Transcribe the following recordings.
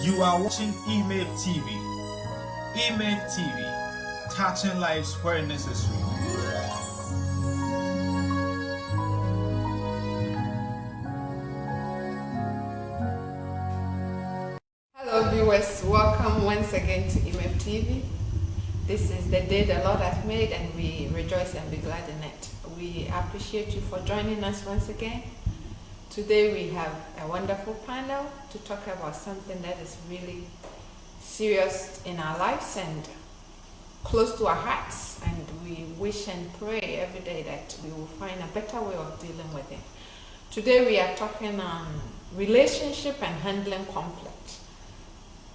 You are watching Email TV. Email TV, touching lives where necessary. Hello viewers, welcome once again to Email TV. This is the day the Lord has made and we rejoice and be glad in it. We appreciate you for joining us once again. Today we have a wonderful panel to talk about something that is really serious in our lives and close to our hearts, and we wish and pray every day that we will find a better way of dealing with it. Today we are talking on relationship and handling conflict.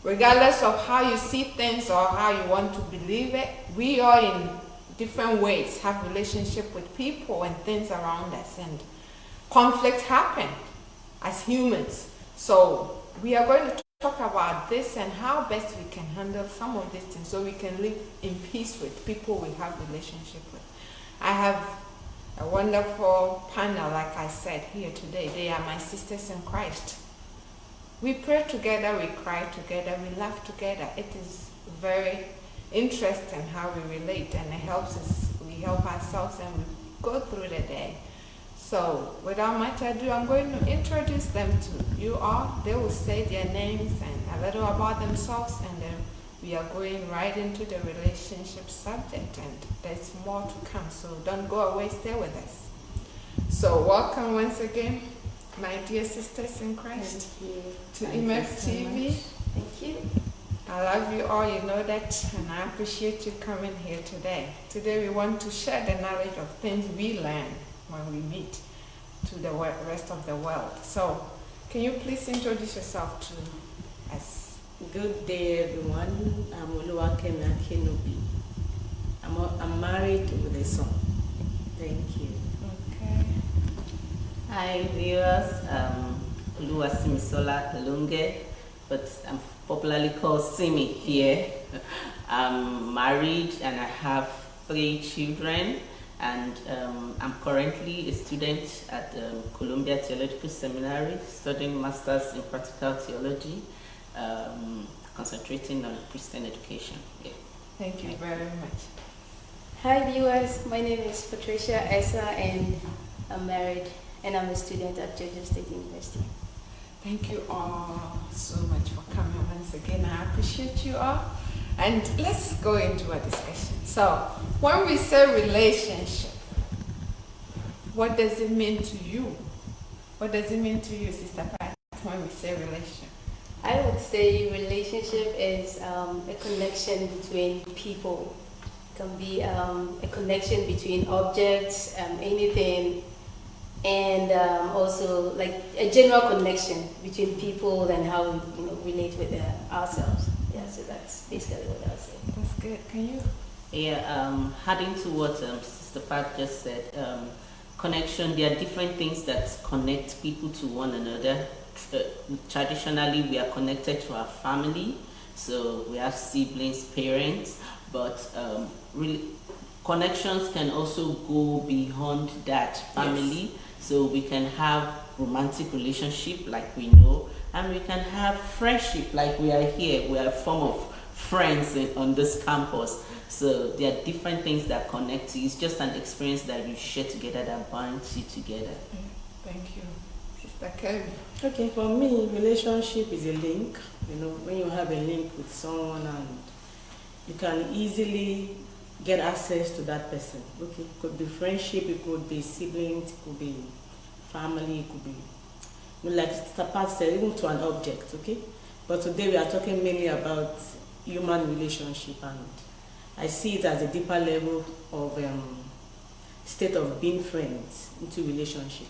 Regardless of how you see things or how you want to believe it, we all in different ways have relationship with people and things around us, and conflict happen as humans. So we are going to talk about this and how best we can handle some of these things so we can live in peace with people we have relationship with. I have a wonderful panel, like I said, here today. They are my sisters in Christ. We pray together, we cry together, we laugh together. It is very interesting how we relate, and it helps us, we help ourselves and we go through the day. So without much ado, I'm going to introduce them to you all. They will say their names and a little about themselves, and then we are going right into the relationship subject, and there's more to come, so don't go away, stay with us. So welcome once again, my dear sisters in Christ, to MF TV. Thank you. I love you all, you know that, and I appreciate you coming here today. Today we want to share the knowledge of things we learn when we meet to the rest of the world. So, can you please introduce yourself to us? Good day, everyone. I'm Oluwakemi Akinobi. I'm married with a son. Thank you. Okay. Hi viewers, Oluwasimisola Kalunge, but I'm popularly called Simi here. I'm married and I have 3 children, and I'm currently a student at Columbia Theological Seminary, studying Masters in Practical Theology, concentrating on Christian education. Yeah. Thank you very much. Hi viewers, my name is Patricia Esa and I'm married and I'm a student at Georgia State University. Thank you all so much for coming once again. I appreciate you all. And let's go into a discussion. So, when we say relationship, what does it mean to you? What does it mean to you, Sister Pat, when we say relationship? I would say relationship is a connection between people. It can be a connection between objects, anything, and also like a general connection between people and how we relate with ourselves. Yeah, so that's basically what I would say. That's good. Can you? Yeah, adding to what Sister Pat just said, connection, there are different things that connect people to one another. Traditionally, we are connected to our family, so we have siblings, parents, but really, connections can also go beyond that family. Yes. So we can have romantic relationship like we know, and we can have friendship like we are here. We are a form of friends on this campus. So there are different things that connect you. It's just an experience that you share together that binds you together. Thank you. Sister Kerry. Okay, for me, relationship is a link. When you have a link with someone and you can easily get access to that person. Okay, it could be friendship, it could be siblings, it could be family, it could be, like Sister Pat said, even to an object. Okay, but today we are talking mainly about human relationship, and I see it as a deeper level of state of being friends into relationship.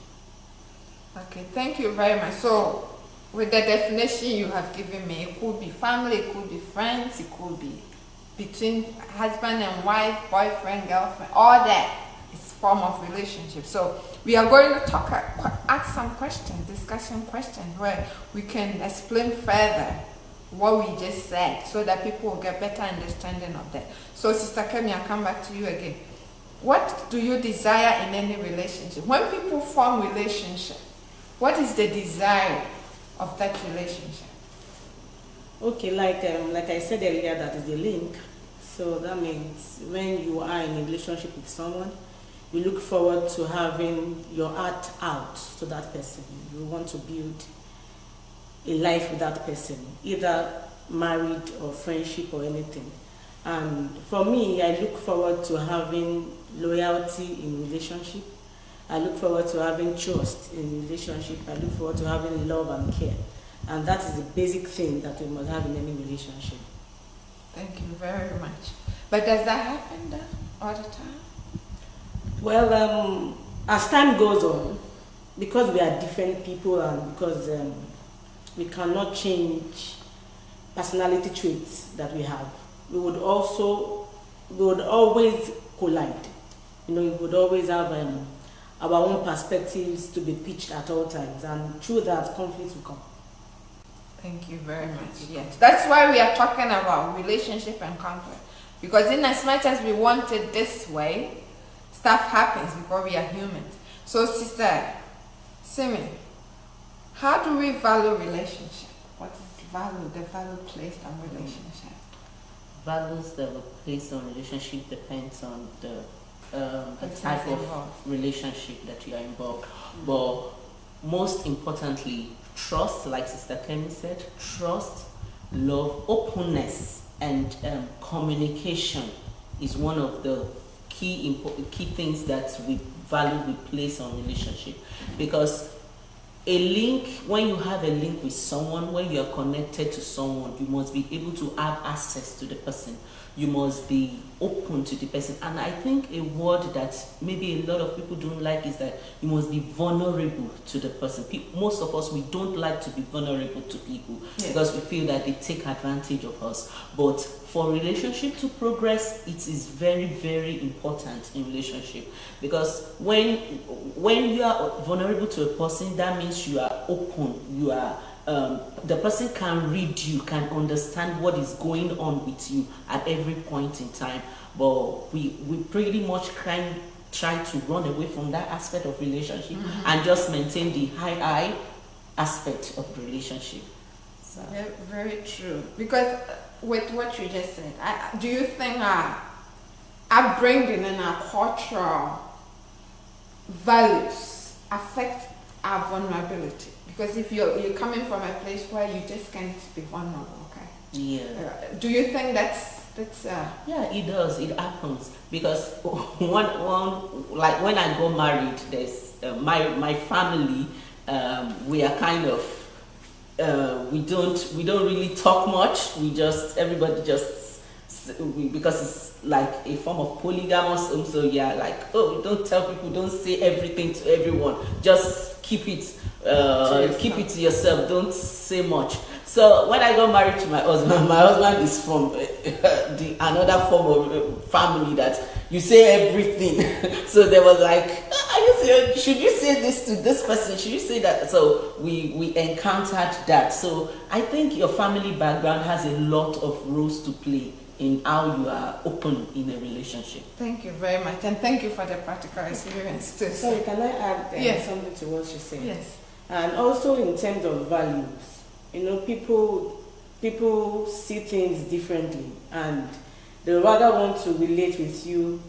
Okay, thank you very much. So, with the definition you have given me, it could be family, it could be friends, it could be between husband and wife, boyfriend, girlfriend, all that is form of relationship. So we are going to ask some questions, discussion questions, where we can explain further what we just said, so that people will get better understanding of that. So Sister Kemi, I'll come back to you again. What do you desire in any relationship? When people form relationship, what is the desire of that relationship? Okay, like I said earlier, that is the link. So that means when you are in a relationship with someone, you look forward to having your heart out to that person. You want to build a life with that person, either married or friendship or anything. And for me, I look forward to having loyalty in relationship. I look forward to having trust in relationship. I look forward to having love and care. And that is the basic thing that we must have in any relationship. Thank you very much. But does that happen all the time? Well, as time goes on, because we are different people and because we cannot change personality traits that we have, we would always collide. You know, we would always have our own perspectives to be pitched at all times, and through that, conflicts will come. Thank you very much. Yes, that's why we are talking about relationship and conflict. Because in as much as we want it this way, stuff happens because we are humans. So, Sister Simi, how do we value relationship? What is value? The value placed on relationship. Values that were placed on relationship depends on the type of involved. relationship that you are involved. But most importantly, trust, like Sister Kemi said, trust, love, openness, and communication is one of the key things that we value, we place on relationship. Because a link, when you have a link with someone, when you are connected to someone, you must be able to have access to the person. You must be open to the person. And I think a word that maybe a lot of people don't like is that you must be vulnerable to the person. Most of us, we don't like to be vulnerable to people because we feel that they take advantage of us. But for relationship to progress, it is very, very important in relationship, because when you are vulnerable to a person, that means you are open, you are the person can read you, can understand what is going on with you at every point in time. But we pretty much try to run away from that aspect of relationship and just maintain the high aspect of the relationship. So. Very, very true. Because with what you just said, do you think our upbringing and our cultural values affect our vulnerability? Because if you're coming from a place where you just can't be vulnerable, okay? Yeah. Do you think that's Yeah, it does. It happens because one like when I got married, there's my family. We are kind of we don't really talk much. Everybody just because it's like a form of polygamous. So yeah, like, oh, don't tell people, don't say everything to everyone. Just keep it to yourself. Don't say much. So when I got married to my husband is from another form of family that you say everything. So there was like, should you say this to this person? Should you say that? So we encountered that. So I think your family background has a lot of roles to play in how you are open in a relationship. Thank you very much, and thank you for the practical experience too. Sorry, can I add Yes. something to what she said? Yes. And also in terms of values, you know, people see things differently, and they rather want to relate with you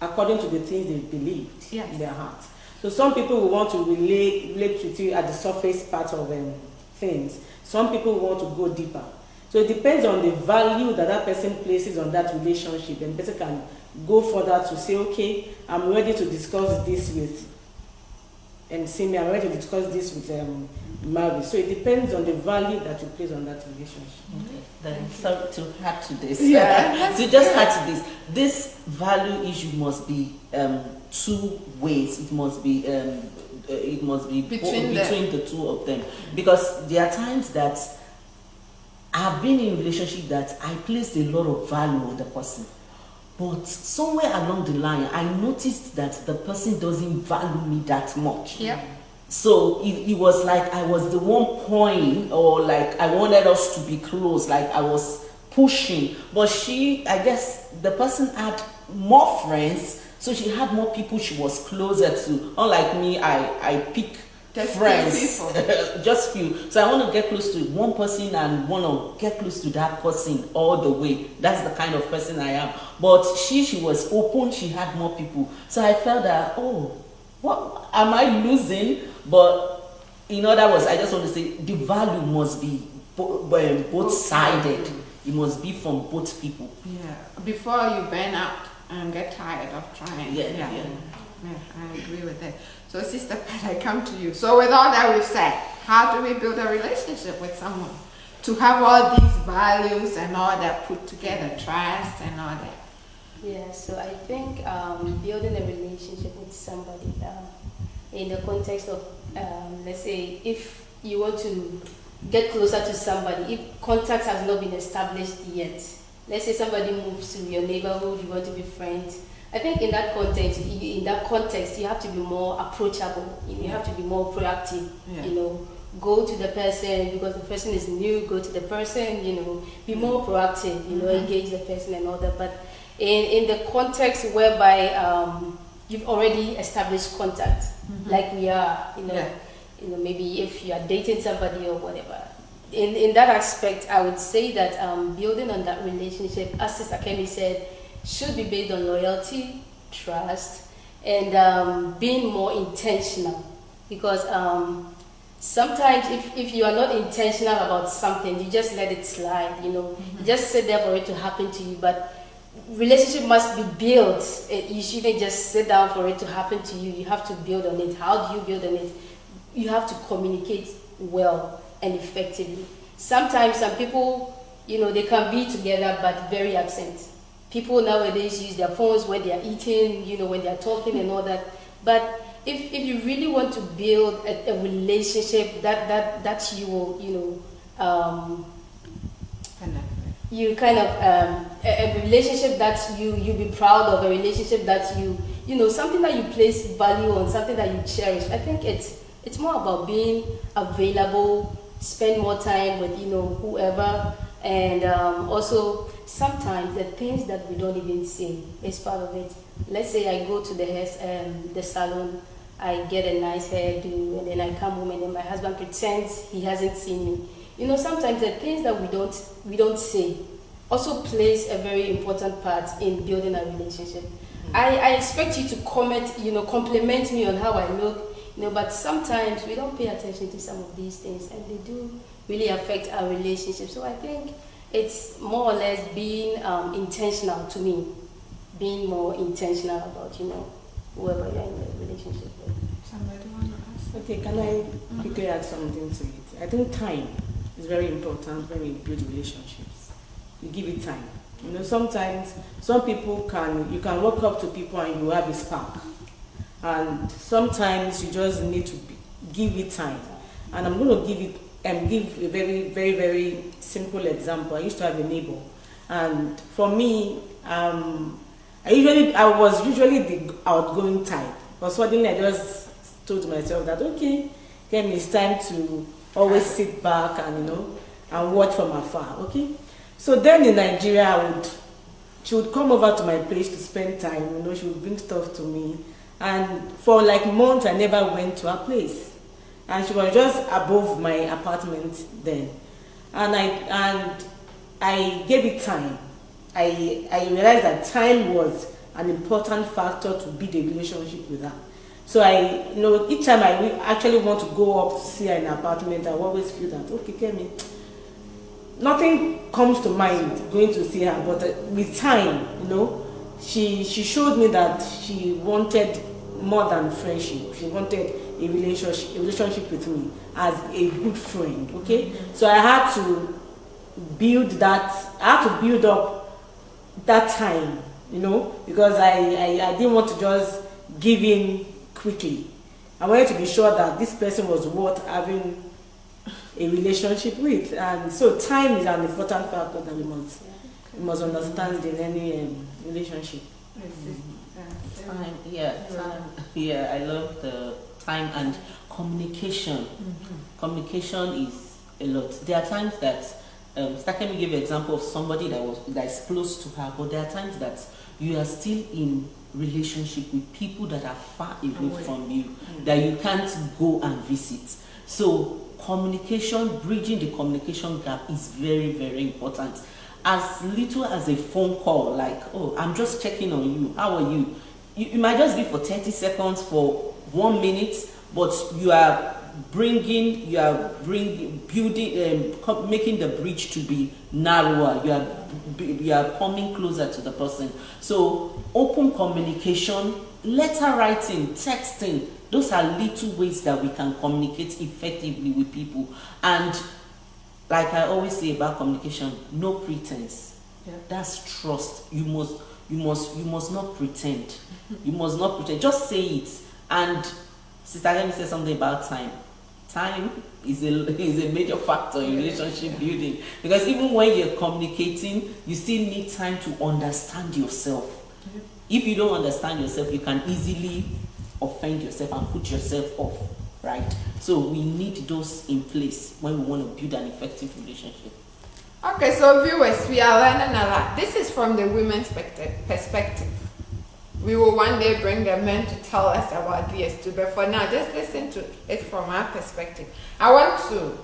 according to the things they believed in their heart. So some people will want to relate with you at the surface part of things. Some people want to go deeper. So it depends on the value that person places on that relationship, and the person can go further to say, okay, I'm ready to discuss this with Simi, I'm ready to discuss this with Marvin. So it depends on the value that you place on that relationship. Okay. Then sorry to add to this. Yeah. So just add to this. This value issue must be two ways. It must be between the two of them, because there are times that I've been in a relationship that I placed a lot of value on the person, but somewhere along the line I noticed that the person doesn't value me that much. Yeah. So it was like I was the one point, or like I wanted us to be close, like I was pushing, but I guess the person had more friends, so she had more people she was closer to. Unlike me, I pick Just few friends, people. just few. So I want to get close to one person and want to get close to that person all the way. That's the kind of person I am. But she was open. She had more people. So I felt that, oh, what am I losing? But in other words, I just want to say the value must be both sided. It must be from both people. Yeah. Before you burn out and get tired of trying. Yeah. Yeah, I agree with that. So, Sister Pat, I come to you. So, with all that we've said, how do we build a relationship with someone to have all these values and all that put together, trust and all that? Yeah, so I think building a relationship with somebody in the context of, let's say, if you want to get closer to somebody, if contact has not been established yet, let's say somebody moves to your neighborhood, you want to be friends. I think in that context, you have to be more approachable. You have to be more proactive. Yeah. You know, go to the person because the person is new. Go to the person. You know, be more proactive. You know, engage the person and all that. But in the context whereby you've already established contact, like we are, you know, maybe if you are dating somebody or whatever. In that aspect, I would say that building on that relationship, as Sister Kemi said, should be based on loyalty, trust, and being more intentional. Because sometimes if you are not intentional about something, you just let it slide, you know. You just sit there for it to happen to you. But relationship must be built. You shouldn't just sit down for it to happen to you. You have to build on it. How do you build on it? You have to communicate well and effectively. Sometimes some people, you know, they can be together but very absent. People nowadays use their phones when they are eating, you know, when they are talking and all that. But if you really want to build a relationship that you will, you know, you kind of a relationship that you be proud of, a relationship that you know, something that you place value on, something that you cherish. I think it's more about being available, spend more time with, you know, whoever, and also sometimes the things that we don't even see is part of it. Let's say I go to the salon, I get a nice hairdo, and then I come home and then my husband pretends he hasn't seen me. You know, sometimes the things that we don't say also plays a very important part in building a relationship. I expect you to comment, you know, compliment me on how I look, you know, but sometimes we don't pay attention to some of these things, and they do really affect our relationship. So I think it's more or less being intentional to me, being more intentional about, you know, whoever you're in a relationship with. Somebody want to ask? Okay, can I quickly add something to it? I think time is very important when we build relationships. You give it time. You know, sometimes some people you can walk up to people and you have a spark. And sometimes you just need to give it time. And I'm going to give a very, very, very simple example. I used to have a neighbor. And for me, I was usually the outgoing type. But suddenly I just told myself that, okay, Kemi, it's time to always sit back and, you know, and watch from afar, okay? So then in Nigeria, she would come over to my place to spend time, you know, she would bring stuff to me. And for like months, I never went to her place. And she was just above my apartment then. And I gave it time. I realized that time was an important factor to build a relationship with her. So each time I actually want to go up to see her in her apartment, I always feel that, okay, Kemi, nothing comes to mind going to see her, but with time, you know, she showed me that she wanted more than friendship. She wanted a relationship with me as a good friend, okay? So I had to build up that time, you know, because I didn't want to just give in quickly. I wanted to be sure that this person was worth having a relationship with, and so time is an important factor that we must understand in any relationship. Time, yeah, I love the time and communication. Communication is a lot. There are times that Stakemi gave an example of somebody that is close to her, but there are times that you are still in relationship with people that are far away from you, that you can't go and visit. So communication, bridging the communication gap is very, very important. As little as a phone call, like, oh, I'm just checking on you, how are you? You might just be for 30 seconds, for 1 minute, but you are building, making the bridge to be narrower. You are coming closer to the person. So open communication, letter writing, texting, those are little ways that we can communicate effectively with people. And like I always say about communication, no pretense. Yeah. That's trust. You must not pretend. You must not pretend. Just say it. And Sister, let me say something about time. Time is a major factor in relationship building, because even when you're communicating, you still need time to understand yourself. If you don't understand yourself, you can easily offend yourself and put yourself off, right? So we need those in place when we want to build an effective relationship. Okay, so viewers, we are learning a lot. This is from the women's perspective. We will one day bring the men to tell us about this too, but for now, just listen to it from our perspective. I want to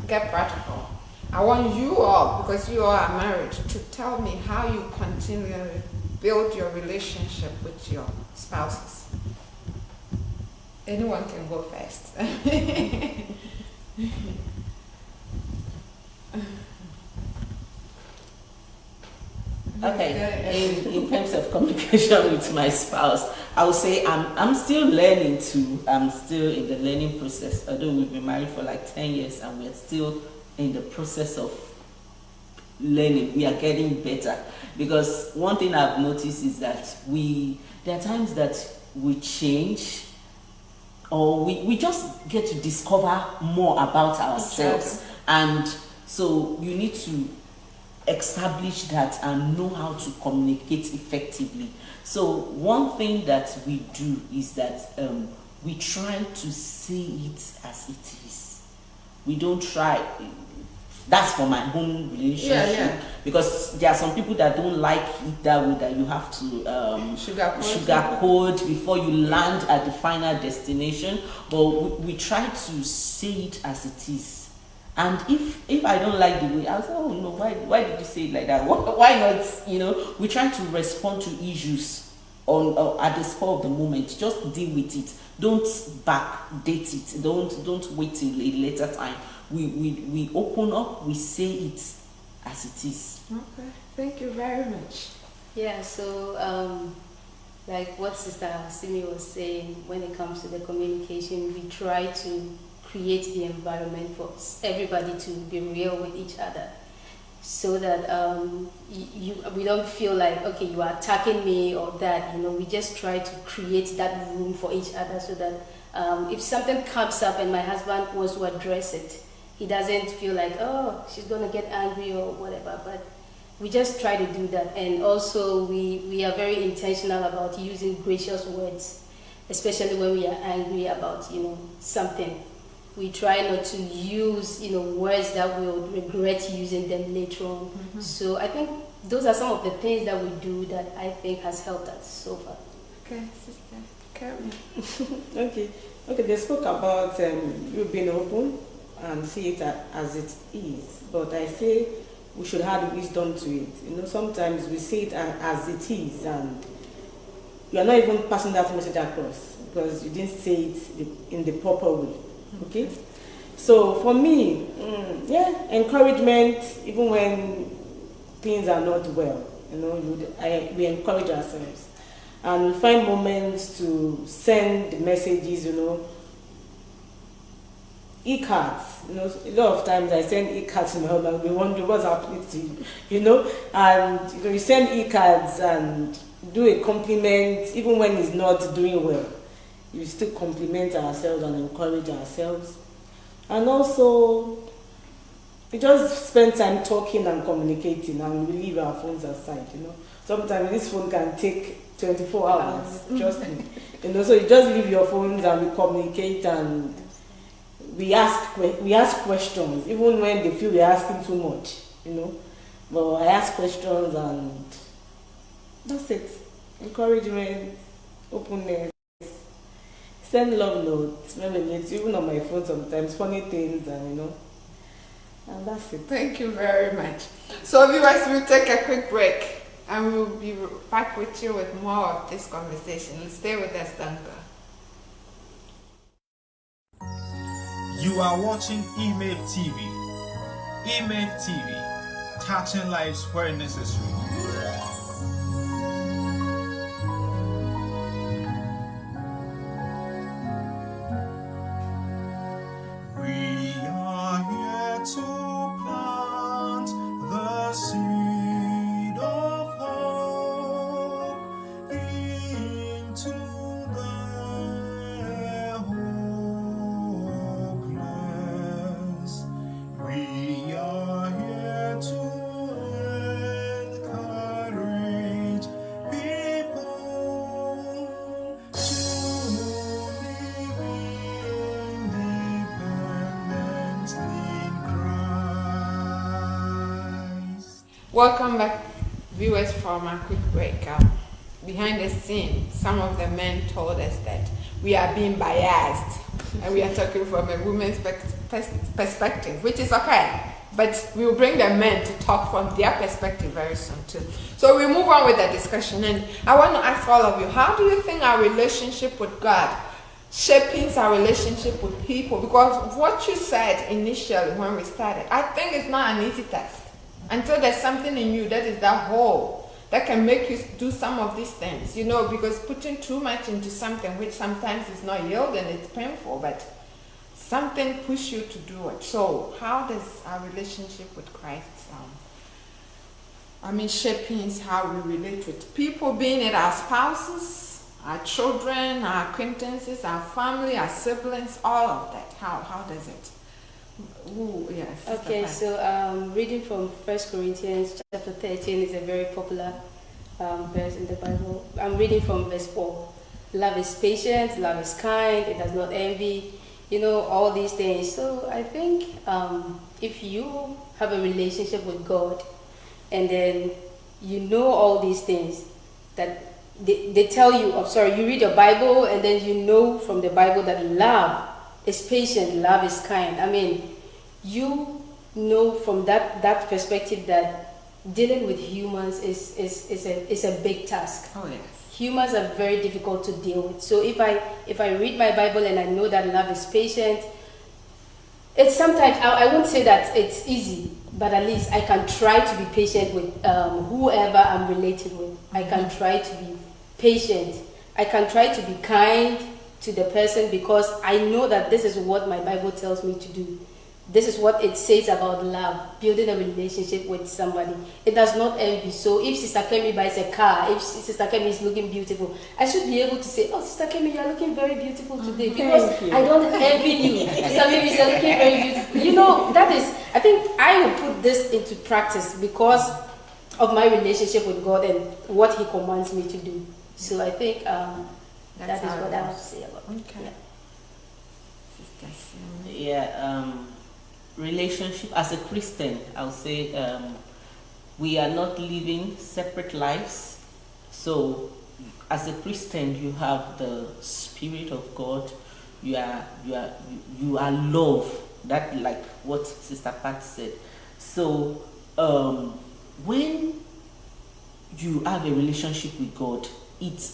get practical. I want you all, because you all are married, to tell me how you continually build your relationship with your spouses. Anyone can go first. Okay, in terms of communication with my spouse, I would say I'm still learning too. I'm still in the learning process. Although we've been married for like 10 years and we're still in the process of learning. We are getting better, because one thing I've noticed is that there are times that we change, or we just get to discover more about ourselves. And so you need to establish that and know how to communicate effectively. So one thing that we do is that we try to say it as it is. We don't try. That's for my own relationship, because there are some people that don't like it that way, that you have to sugarcoat before you land at the final destination. But we try to say it as it is. And if I don't like the way, I'll say, oh no, why did you say it like that? Why not? We try to respond to issues at the spur of the moment. Just deal with it. Don't backdate it. Don't wait till a later time. We open up, we say it as it is. Okay, thank you very much. Yeah, so like what Sister Simi was saying, when it comes to the communication, we try to create the environment for everybody to be real with each other, so that we don't feel like, okay, you are attacking me or that. We just try to create that room for each other, so that if something comes up and my husband wants to address it, he doesn't feel like, oh, she's gonna get angry or whatever. But we just try to do that. And also we are very intentional about using gracious words, especially when we are angry about something. We try not to use words that we'll regret using them later on. Mm-hmm. So I think those are some of the things that we do that I think has helped us so far. Okay, Sister Karen. Okay, they spoke about you being open and see it as it is, but I say we should add wisdom to it. Sometimes we see it as it is, and you are not even passing that message across because you didn't say it in the proper way. Okay, so for me, encouragement, even when things are not well, we encourage ourselves, and we find moments to send messages, e-cards. A lot of times I send e-cards to my husband. We wonder what's happening to you, and you send e-cards and do a compliment, even when he's not doing well. We still compliment ourselves and encourage ourselves. And also, we just spend time talking and communicating, and we leave our phones aside, Sometimes this phone can take 24 hours, trust me. So you just leave your phones and we communicate, and we ask questions, even when they feel we're asking too much, But I ask questions, and that's it. encouragement, openness, send love notes, messages, even on my phone sometimes, funny things, and and that's it. Thank you very much. So viewers, we'll take a quick break and we'll be back with you with more of this conversation. Stay with us, Danka. You are watching EMAVE TV. EMAVE TV, touching lives where necessary. We are here to plant the seed of hope into the hopeless. We are here to encourage people to live independently in Christ. Welcome back, viewers, from a quick break. Behind the scene, some of the men told us that we are being biased and we are talking from a woman's perspective, which is okay. But we will bring the men to talk from their perspective very soon too. So we move on with the discussion, and I want to ask all of you, how do you think our relationship with God shaping our relationship with people? Because what you said initially when we started, I think it's not an easy task until there's something in you that is that hole that can make you do some of these things, because putting too much into something which sometimes is not yielding, it's painful, but something push you to do it. So how does our relationship with Christ shaping how we relate with people, being it our spouses, our children, our acquaintances, our family, our siblings, all of that? How does it? Ooh, yeah, Okay, Pat. so reading from 1 Corinthians chapter 13 is a very popular verse in the Bible. I'm reading from verse 4. Love is patient, love is kind, it does not envy, all these things. So I think if you have a relationship with God and then all these things that they tell you, you read your Bible and then from the Bible that love is patient, love is kind. You know from that perspective that dealing with humans is a big task. Oh yes. Humans are very difficult to deal with. So if I read my Bible and I know that love is patient, it's sometimes I won't say that it's easy, but at least I can try to be patient with whoever I'm related with. I can try to be patient. I can try to be kind to the person because I know that this is what my Bible tells me to do. This is what it says about love, building a relationship with somebody. It does not envy. So if Sister Kemi buys a car, if Sister Kemi is looking beautiful, I should be able to say, oh, Sister Kemi, you are looking very beautiful today. Because I don't envy you. Sister Kemi is looking very beautiful. That is, I think I will put this into practice because of my relationship with God and what He commands me to do. So I think that is what I have to say about it. Okay. Yeah, relationship as a Christian, I'll say we are not living separate lives. So as a Christian, you have the Spirit of God. You are love. That, like what Sister Pat said. So when you have a relationship with God, it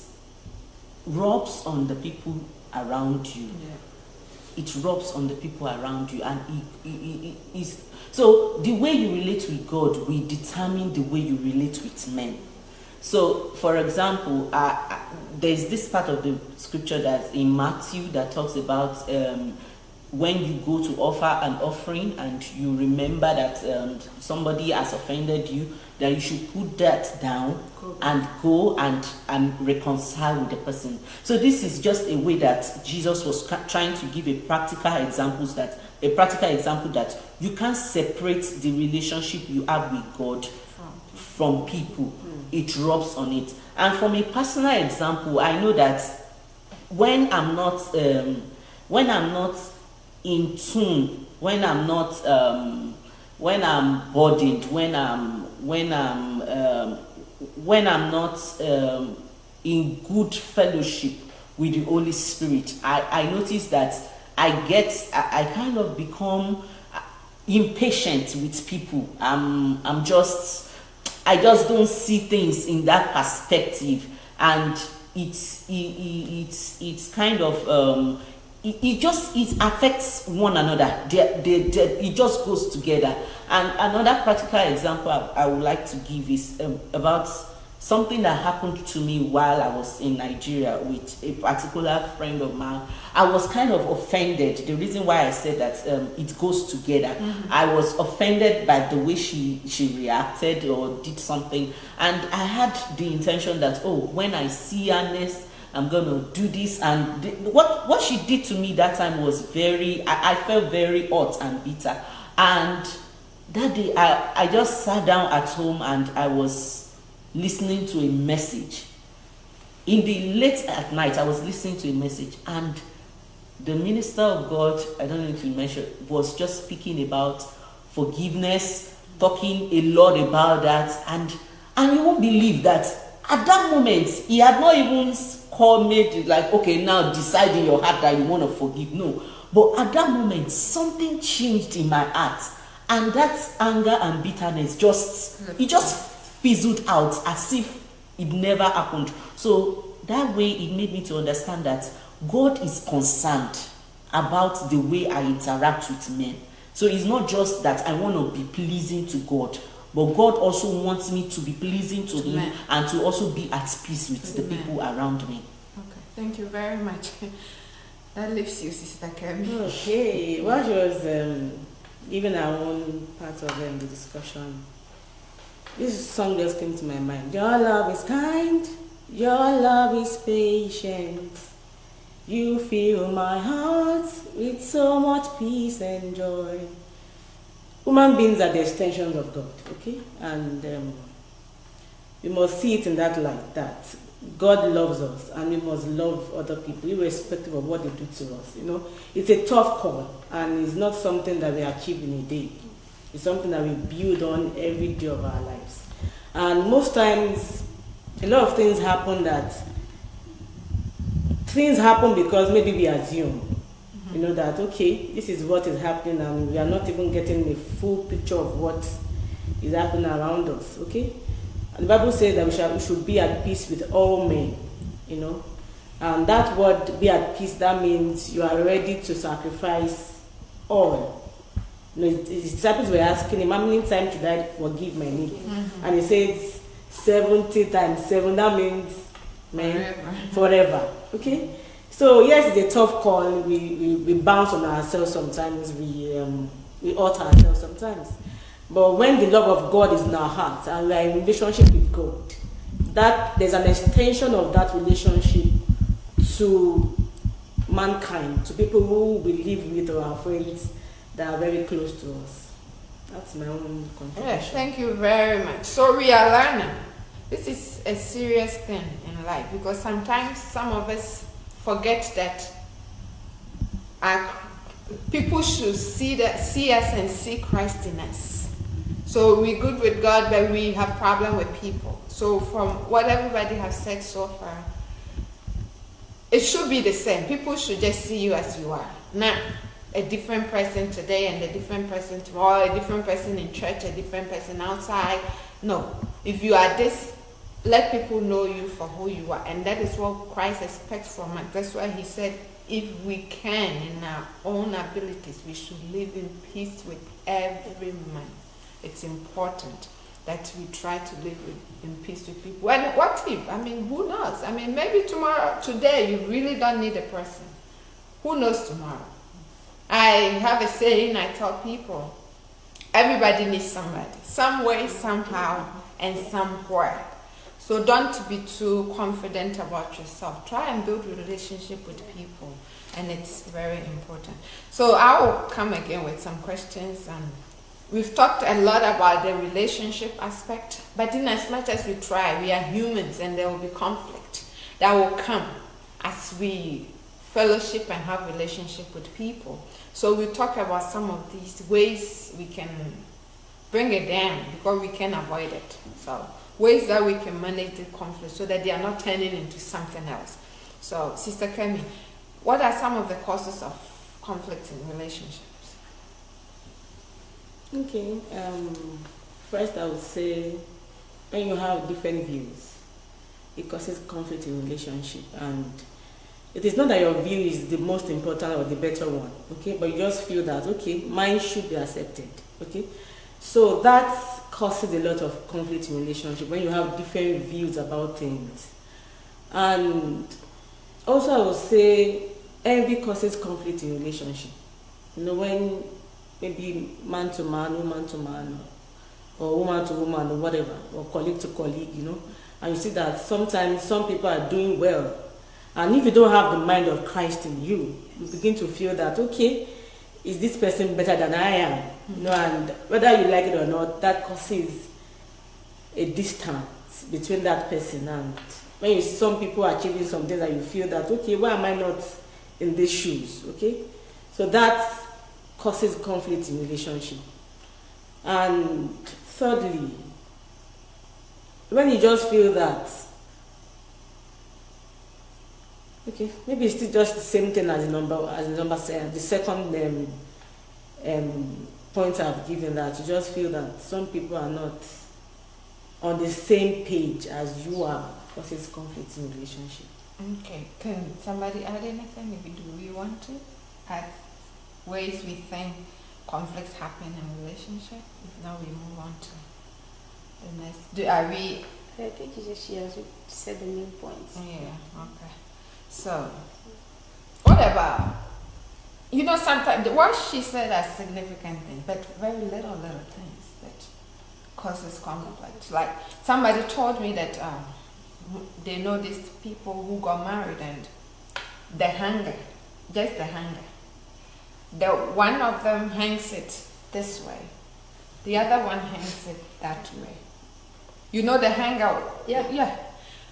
rubs on the people around you. Yeah. It rubs on the people around you, and it is so the way you relate with God will determine the way you relate with men. So, for example, there's this part of the scripture that's in Matthew that talks about when you go to offer an offering and you remember that somebody has offended you, that you should put that down and go and reconcile with the person. So this is just a way that Jesus was trying to give a practical example that you can't separate the relationship you have with God from people. It rubs on it. And from a personal example, I know that when I'm not in tune, when I'm burdened, when I'm not in good fellowship with the Holy Spirit, I notice that I kind of become impatient with people. I just don't see things in that perspective, and it's kind of it affects one another. It just goes together. And another practical example I would like to give is about something that happened to me while I was in Nigeria with a particular friend of mine. I was kind of offended. The reason why I said that it goes together, I was offended by the way she reacted or did something, and I had the intention that, oh, when I see her next, I'm gonna do this. And what she did to me that time was I felt very hot and bitter. And that day I just sat down at home and I was listening to a message. In the late at night, I was listening to a message, and the minister of God, I don't know if you mentioned, was just speaking about forgiveness, talking a lot about that, and you won't believe that at that moment he had not even called me like, okay, now decide in your heart that you want to forgive. No, but at that moment something changed in my heart, and that anger and bitterness just fizzled out as if it never happened. So that way it made me to understand that God is concerned about the way I interact with men. So it's not just that I want to be pleasing to God, but God also wants me to be pleasing to Him men, and to also be at peace with the people around me. Okay, thank you very much. That leaves you, Sister Kemi. Okay, what was even our own part of the discussion? This song just came to my mind. Your love is kind, your love is patient. You fill my heart with so much peace and joy. Human beings are the extensions of God, okay? And we must see it in that light, that God loves us and we must love other people irrespective of what they do to us. You know, it's a tough call, and it's not something that we achieve in a day. It's something that we build on every day of our lives. And most times, a lot of things happen because maybe we assume, you know, that, okay, this is what is happening, and we are not even getting a full picture of what is happening around us, okay? And the Bible says that we should be at peace with all men, you know. And that word, be at peace, that means you are ready to sacrifice all. You know, his disciples were asking him, how many times should I forgive my neighbor? And he says 70 times 7. That means, man, forever. Okay? So yes, it's a tough call. We bounce on ourselves sometimes. We hurt ourselves sometimes. But when the love of God is in our hearts and we are in relationship with God, that there's an extension of that relationship to mankind, to people who we live with or our friends that are very close to us. That's my own contribution. Yes, thank you very much. So we are learning. This is a serious thing in life, because sometimes some of us forget that people should see us and see Christ in us. So we're good with God, but we have problem with people. So from what everybody has said so far, it should be the same. People should just see you as you are. Not a different person today and a different person tomorrow, a different person in church, a different person outside. No. If you are this, let people know you for who you are. And that is what Christ expects from us. That's why He said, if we can, in our own abilities, we should live in peace with every man. It's important that we try to live in peace with people. And what if? I mean, who knows? I mean, maybe today, you really don't need a person. Who knows tomorrow? I have a saying I tell people, everybody needs somebody, some way, somehow, and somewhere. So don't be too confident about yourself. Try and build a relationship with people, and it's very important. So I will come again with some questions. We've talked a lot about the relationship aspect, but in as much as we try, we are humans, and there will be conflict that will come as we fellowship and have relationship with people. So we'll talk about some of these ways we can bring it down because we can avoid it. So ways that we can manage the conflict so that they are not turning into something else. So Sister Kemi, what are some of the causes of conflict in relationships? Okay. First, I would say when you have different views, it causes conflict in relationship, and it is not that your view is the most important or the better one, okay? But you just feel that, okay, mine should be accepted, okay? So that causes a lot of conflict in relationship when you have different views about things. And also I would say envy causes conflict in relationship. You know, when maybe man to man, woman to man, or woman to woman, or whatever, or colleague to colleague, you know, and you see that sometimes some people are doing well, and if you don't have the mind of Christ in you, you begin to feel that, okay, is this person better than I am? You know, and whether you like it or not, that causes a distance between that person. And when you see some people achieving something that you feel that, okay, why am I not in these shoes? Okay, so that causes conflict in relationship. And thirdly, when you just feel that, okay, maybe it's still just the same thing as the second point I've given, that you just feel that some people are not on the same page as you are, causes conflict in relationship. Okay, can somebody add anything? Maybe do we want to add ways we think conflicts happen in relationship? If not, we move on to the next. Are we? I think she has said the main points. Yeah. Okay. So, what about? You know, sometimes what she said are significant things, but very little things that causes conflict. Like somebody told me that they know these people who got married and the hanger, just the hanger. The one of them hangs it this way, the other one hangs it that way. You know the hanger? Yeah.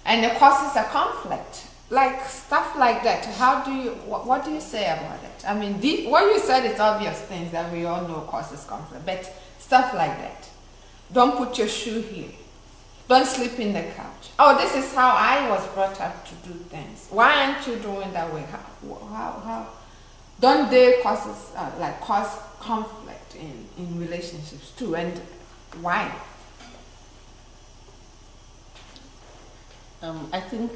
And it causes a conflict. Like stuff like that. How do you? What do you say about it? I mean, what you said is obvious things that we all know causes conflict, but stuff like that. Don't put your shoe here. Don't sleep in the couch. Oh, this is how I was brought up to do things. Why aren't you doing that way? How? Don't they cause conflict in relationships too? And why? I think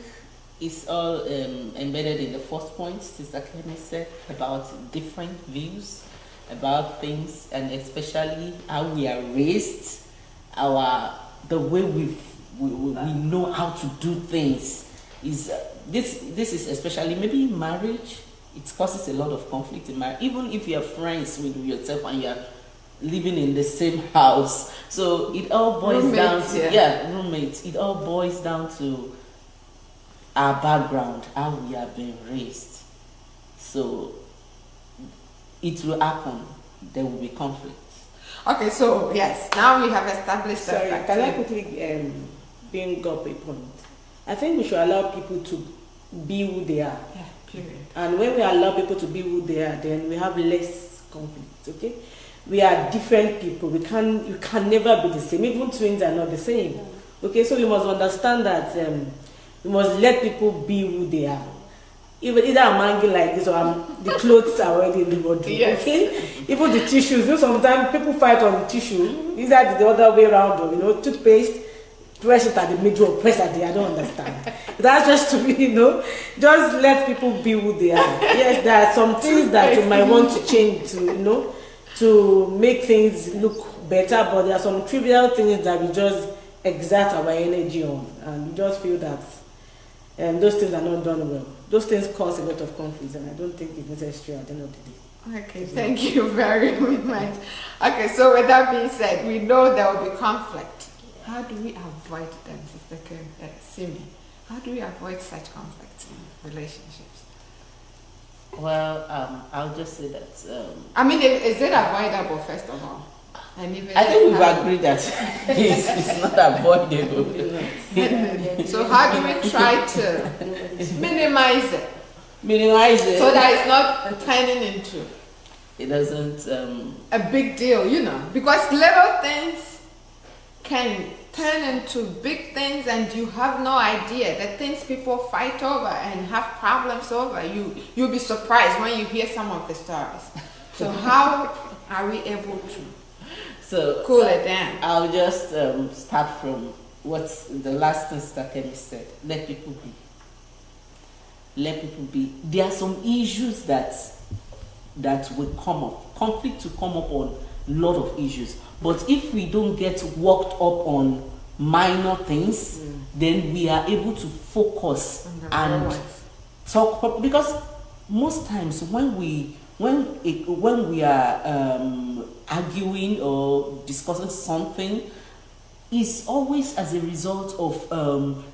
it's all embedded in the first point Sister Kemi said about different views about things, and especially how we are raised, the way we know how to do things is this is especially maybe in marriage. It causes a lot of conflict in marriage, even if you are friends with yourself and you are living in the same house. So it all boils down to roommates. It all boils down to our background, how we have been raised. So it will happen. There will be conflict. Okay, so yes, now we have established that. Sorry, can I quickly bring up a point? I think we should allow people to be who they are. Yeah, period. And when we allow people to be who they are, then we have less conflict. Okay, we are different people. You can never be the same. Even twins are not the same. Okay, so we must understand that we must let people be who they are. Either I'm angry like this, or the clothes are already in the body. Yes. Okay, even the tissues. You know, sometimes people fight on the tissue. These are the other way around. Though, you know, toothpaste. Press it at the middle, press at the I don't understand. That's just to be, you know, just let people be who they are. Yes, there are some things that you might want to change to, you know, to make things look better, but there are some trivial things that we just exert our energy on, and we just feel that those things are not done well. Those things cause a lot of conflict, and I don't think it's necessary at the end of the day. Okay, thank you very much. Okay, so with that being said, we know there will be conflict. How do we avoid them, Sister Simi? How do we avoid such conflicts in relationships? Well, I'll just say that. I mean, is it avoidable, first of all? And even I think we've agreed that it's not avoidable. So how do we try to minimize it? Minimize it. So that it's not turning into it doesn't. A big deal, you know, because little things can turn into big things, and you have no idea the things people fight over and have problems over. You'll be surprised when you hear some of the stories. So how are we able to cool it down? I'll just start from what's the last thing Kemi said. Let people be. Let people be. There are some issues that will come up. Conflict will come up on a lot of issues. But if we don't get worked up on minor things, then we are able to focus and talk. Because most times when we are arguing or discussing something, it's always as a result of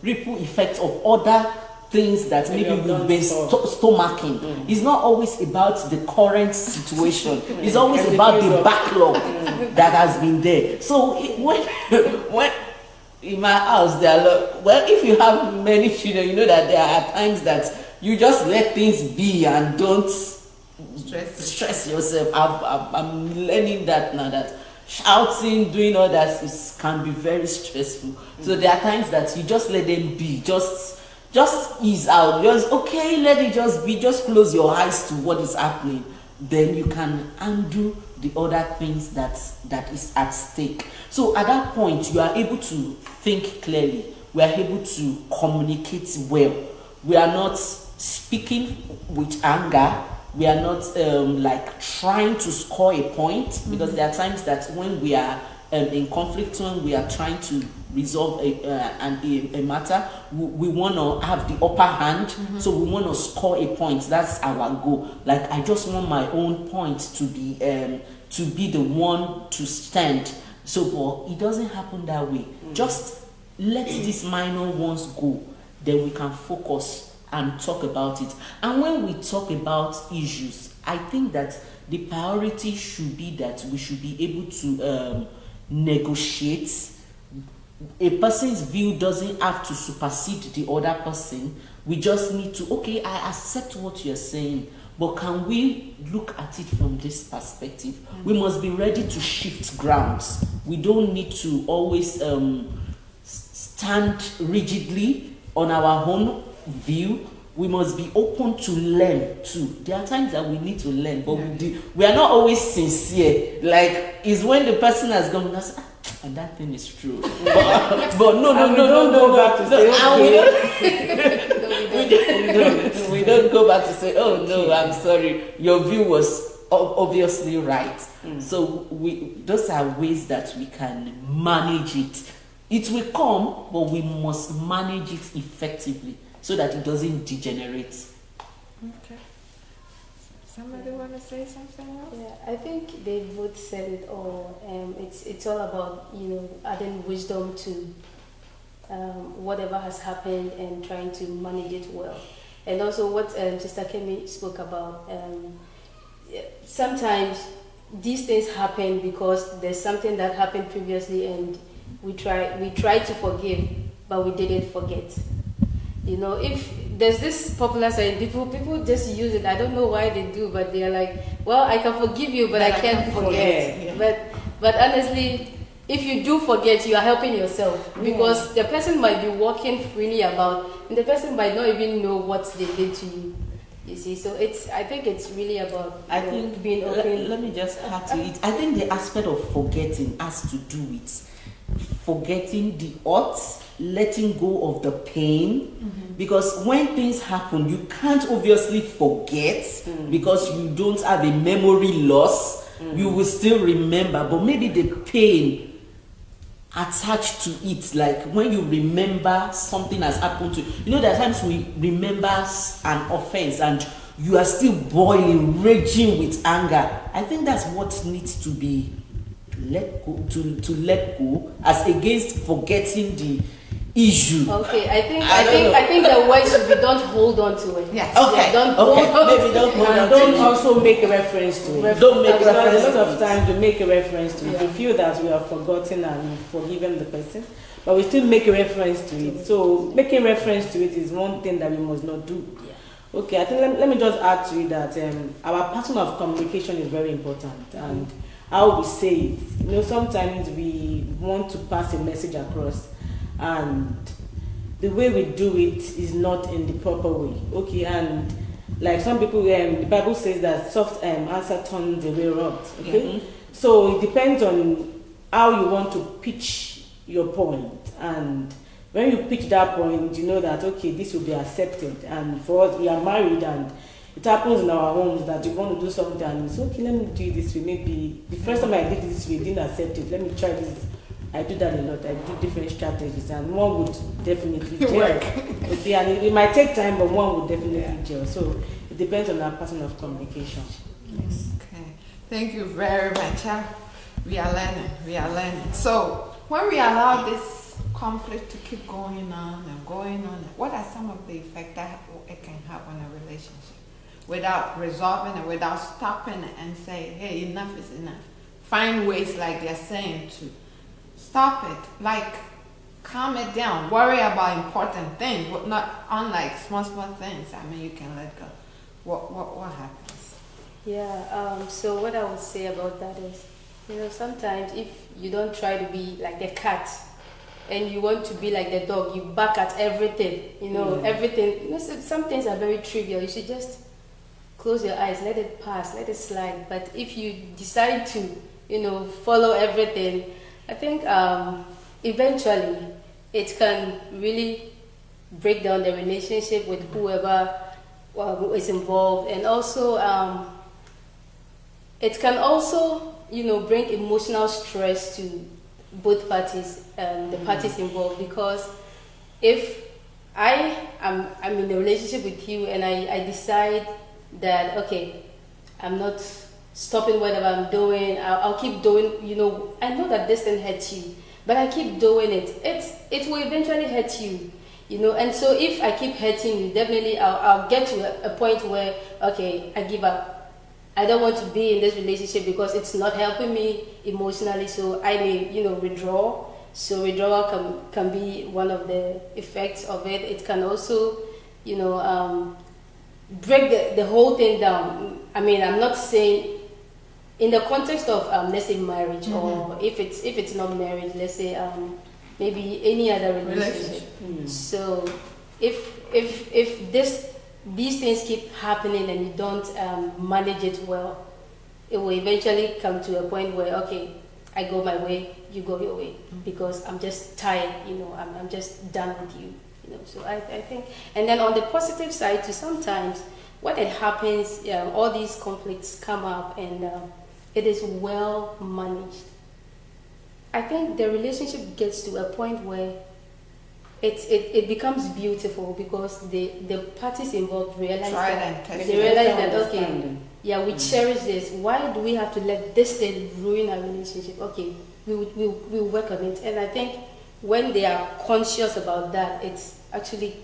ripple effects of other things that maybe we've been stomaching. It's not always about the current situation. It's always about the backlog that has been there. So when in my house, there are if you have many children, you know that there are times that you just let things be and don't stress yourself. I'm learning that now, that shouting, doing all that can be very stressful. So there are times that you just let them be, just ease out, just okay, let it just be, just close your eyes to what is happening. Then you can undo the other things that is at stake. So at that point, you are able to think clearly. We are able to communicate well. We are not speaking with anger. We are not like trying to score a point, because there are times that when we are in conflict, when we are trying to resolve a matter, we want to have the upper hand, so we want to score a point. That's our goal. Like, I just want my own point to be the one to stand. So, but it doesn't happen that way. Just let these minor ones go, then we can focus and talk about it. And when we talk about issues, I think that the priority should be that we should be able to negotiate. A person's view doesn't have to supersede the other person. We just need to, okay, I accept what you're saying, but can we look at it from this perspective? We must be ready to shift grounds. We don't need to always stand rigidly on our own view. We must be open to learn too. There are times that we need to learn, but we are not always sincere. Like, it's when the person has gone and that thing is true. But no. We don't go back to say, oh no, I'm sorry, your view was obviously right. So those are ways that we can manage it. It will come, but we must manage it effectively so that it doesn't degenerate. Okay. Somebody want to say something else? Yeah, I think they both said it all. It's all about, adding wisdom to whatever has happened and trying to manage it well. And also what Sister Kemi spoke about. Sometimes these things happen because there's something that happened previously, and we try to forgive, but we didn't forget. If there's this popular saying, people just use it. I don't know why they do, but they're like, well, I can forgive you, but I can't forget. Yeah. But honestly, if you do forget, you are helping yourself, because the person might be walking freely about, and the person might not even know what they did to you. You see, so I think it's really about being open. Let me just add to it. I think the aspect of forgetting has to do with forgetting the odds, letting go of the pain, because when things happen, you can't obviously forget, because you don't have a memory loss. You will still remember, but maybe the pain attached to it, like when you remember something has happened to you. There are times we remember an offense and you are still boiling, raging with anger. I think that's what needs to be let go, to let go, as against forgetting the issue. Okay, I think the word should be, don't hold on to it. Yes. Okay. Don't hold on to it. Don't also make a reference to it. Don't make reference a lot to of times we make a reference to it. We feel that we have forgotten and we've forgiven the person, but we still make a reference to it. So making reference to it is one thing that we must not do. Okay, I think let me just add to it that our pattern of communication is very important, and how we say it. You know, sometimes we want to pass a message across, and the way we do it is not in the proper way. Okay, and like some people, the Bible says that soft answer turns away wrath. Okay, so it depends on how you want to pitch your point, and when you pitch that point, you know that okay, this will be accepted. And for us, we are married, and it happens in our homes that you want to do something, and it's okay. Let me do it this way. Maybe the first time I did this way, didn't accept it. Let me try this. I do that a lot. I do different strategies, and one would definitely gel. Okay, and it might take time, but one would definitely gel. So it depends on our pattern of communication. Yes. Okay. Thank you very much. We are learning. We are learning. So when we allow this conflict to keep going on and going on, what are some of the effects that it can have on a relationship without resolving it, without stopping it and say, hey, enough is enough? Find ways, like they're saying, to stop it, like calm it down, worry about important things, but not unlike small things. I mean, you can let go. What happens? Yeah, so what I would say about that is, sometimes if you don't try to be like the cat and you want to be like the dog, you bark at everything, everything. Some things are very trivial. You should just close your eyes, let it pass, let it slide. But if you decide to, follow everything, I think eventually it can really break down the relationship with whoever is involved, and also it can also bring emotional stress to both parties and the parties involved, because if I'm in a relationship with you and I decide that okay, I'm not stopping whatever I'm doing, I'll keep doing, I know that this thing hurts you, but I keep doing it, it will eventually hurt you, and so if I keep hurting you, definitely I'll get to a point where, okay, I give up. I don't want to be in this relationship because it's not helping me emotionally, so I may, withdraw. So withdrawal can be one of the effects of it. It can also, break the whole thing down. I mean, I'm not saying in the context of let's say marriage, or if it's not marriage, let's say maybe any other relationship. So if these things keep happening and you don't manage it well, it will eventually come to a point where, okay, I go my way, you go your way, because I'm just tired, I'm just done with you, So I think, and then on the positive side too, sometimes what it happens, all these conflicts come up and it is well managed. I think the relationship gets to a point where it becomes beautiful, because the parties involved realize that okay, we cherish this. Why do we have to let this thing ruin our relationship? Okay, we'll work on it. And I think when they are conscious about that, it's actually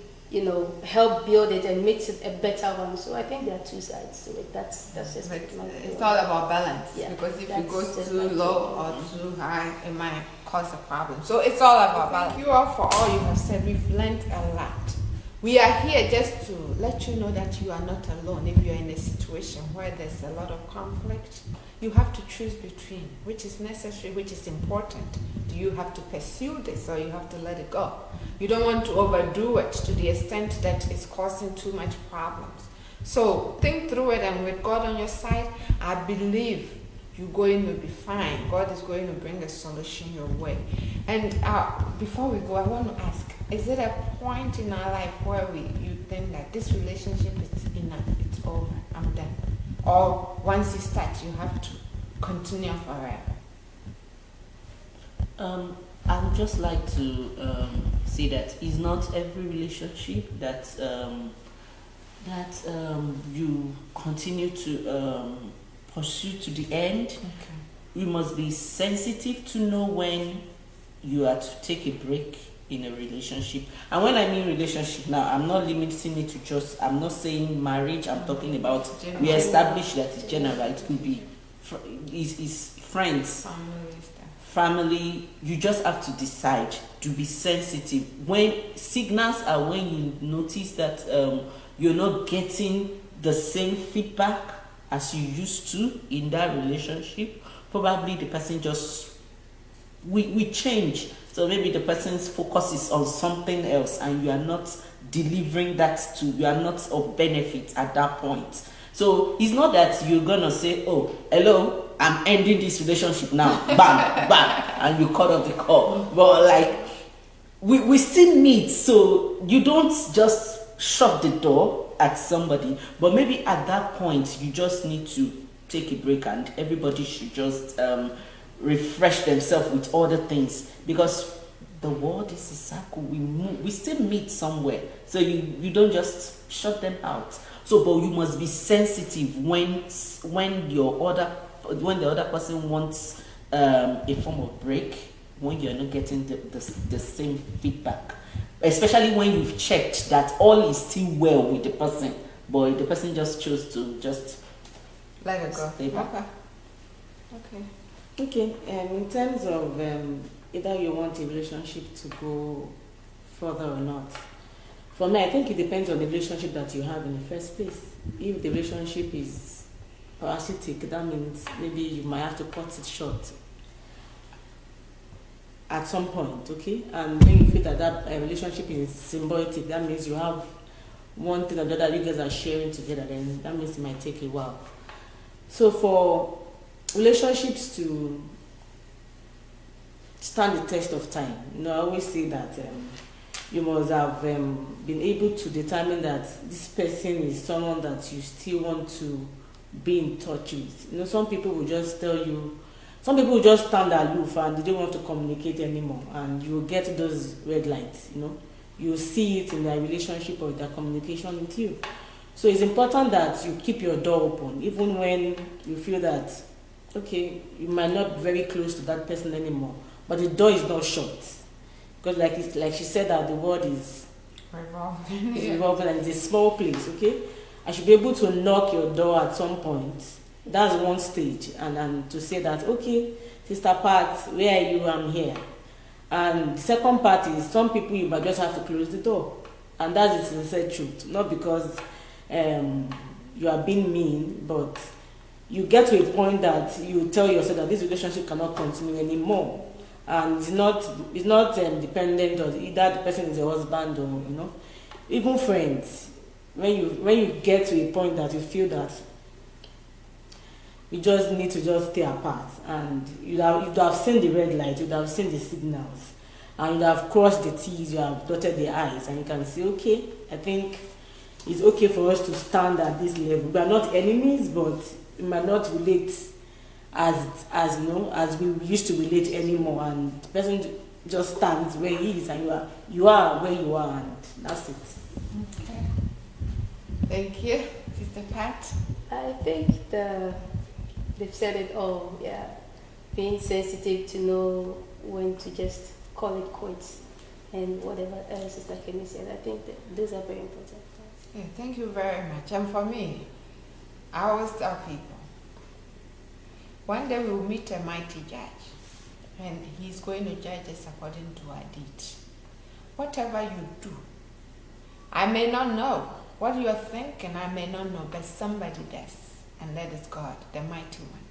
help build it and makes it a better one. So I think there are two sides to it. That's just my opinion. It's all about balance, because if it goes just too low or too high, it might cause a problem. So it's all about balance. Thank you all for all you have said. We've learned a lot. We are here just to let you know that you are not alone. If you're in a situation where there's a lot of conflict, you have to choose between which is necessary, which is important. Do you have to pursue this, or you have to let it go? You don't want to overdo it to the extent that it's causing too much problems. So think through it, and with God on your side, I believe you're going to be fine. God is going to bring a solution your way. And before we go, I want to ask, is there a point in our life where you think that this relationship is enough, it's over, I'm done? Or once you start, you have to continue forever? I would just like to say that it's not every relationship that you continue to pursue to the end. Okay. You must be sensitive to know when you are to take a break in a relationship. And when I mean relationship now, I'm not limiting it to just, I'm not saying marriage, I'm talking about, we established that it's general. It could be is friends, family, you just have to decide to be sensitive. When signals are when you notice that you're not getting the same feedback as you used to in that relationship, probably the person just we change. So maybe the person's focus is on something else and you are not delivering that to, you are not of benefit at that point. So it's not that you're gonna say, oh, hello, I'm ending this relationship now, bam, bam, and you cut off the call. But like, we still meet, so you don't just shut the door at somebody, but maybe at that point, you just need to take a break and everybody should just refresh themselves with other things, because the world is a circle. We still meet somewhere, so you don't just shut them out. So, but you must be sensitive when the other person wants a form of break, when you're not getting the same feedback, especially when you've checked that all is still well with the person, but the person just chose to just Let it go. stay back. Okay. Okay, in terms of either you want a relationship to go further or not, for me, I think it depends on the relationship that you have in the first place. If the relationship is parasitic, that means maybe you might have to cut it short at some point, okay? And when you feel that that relationship is symbiotic, that means you have one thing or the other you guys are sharing together, then that means it might take a while. So for relationships to stand the test of time, I always say that you must have been able to determine that this person is someone that you still want to be in touch with. Some people will just tell you, some people will just stand aloof and they don't want to communicate anymore, and you will get those red lights. You see it in their relationship or their communication with you. So it's important that you keep your door open, even when you feel that, okay, you might not be very close to that person anymore, but the door is not shut. Because like she said, that the world is Revolving. revolving and it's a small place, okay? I should be able to knock your door at some point. That's one stage. And to say that, okay, Sister Pat, where are you? I'm here. And the second part is, some people you might just have to close the door. And that's the sincere truth. Not because you are being mean, but you get to a point that you tell yourself that this relationship cannot continue anymore. And it's not dependent on either the person is a husband or even friends. When you get to a point that you feel that you just need to just stay apart, and you'd have seen the red light, you'd have seen the signals, and you'd have crossed the T's, you have dotted the I's, and you can say, okay, I think it's okay for us to stand at this level. We are not enemies, but we might not relate as we used to relate anymore, and the person just stands where he is, and you are where you are, and that's it. Okay. Thank you, Sister Pat. I think they've said it all. Yeah, being sensitive to know when to just call it quits, and whatever else Sister Kenny said. I think that those are very important. Yeah, thank you very much. And for me, I always tell people, one day we will meet a mighty judge, and he's going to judge us according to our deeds. Whatever you do, I may not know what you are thinking, I may not know, but somebody does, and that is God, the mighty one.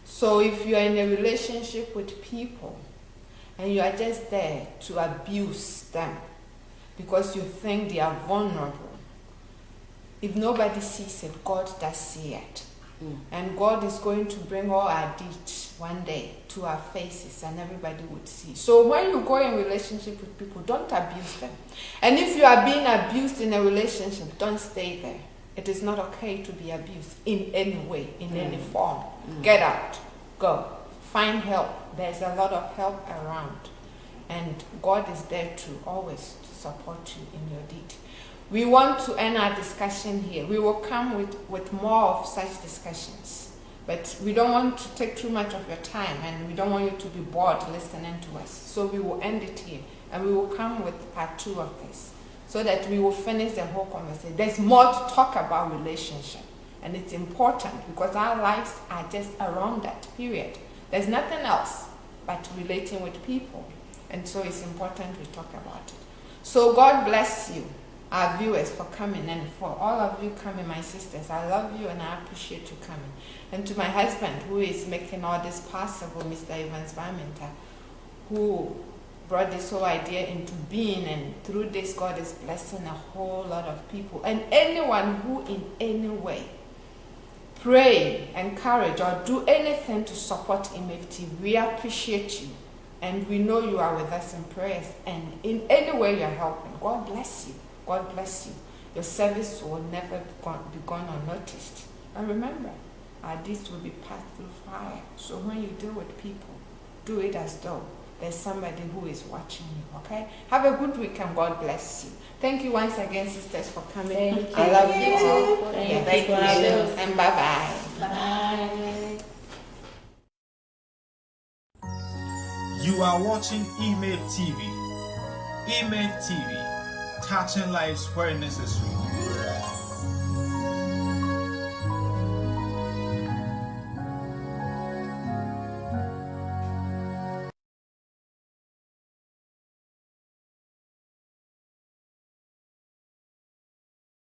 So if you are in a relationship with people and you are just there to abuse them because you think they are vulnerable, if nobody sees it, God does see it. And God is going to bring all our deeds one day to our faces, and everybody would see. So when you go in relationship with people, don't abuse them. And if you are being abused in a relationship, don't stay there. It is not okay to be abused in any way, in any form. Get out. Go. Find help. There's a lot of help around. And God is there to always support you in your deed. We want to end our discussion here. We will come with more of such discussions. But we don't want to take too much of your time, and we don't want you to be bored listening to us. So we will end it here, and we will come with part 2 of this, so that we will finish the whole conversation. There's more to talk about relationship, and it's important because our lives are just around that period. There's nothing else. but relating with people. And so it's important we talk about it. So God bless you, our viewers, for coming, and for all of you coming, my sisters. I love you and I appreciate you coming. And to my husband, who is making all this possible, Mr. Evans Barminta, who brought this whole idea into being, and through this God is blessing a whole lot of people. And anyone who in any way pray, encourage, or do anything to support MFT, we appreciate you. And we know you are with us in prayers, and in any way you're helping. God bless you. God bless you. Your service will never be gone unnoticed. And remember, our deeds will be passed through fire. So when you deal with people, do it as though there's somebody who is watching you, okay? Have a good week and God bless you. Thank you once again, sisters, for coming. I love you all. Thank you. And bye-bye. Bye. You are watching EMAVE TV. EMAVE TV, touching lives where necessary.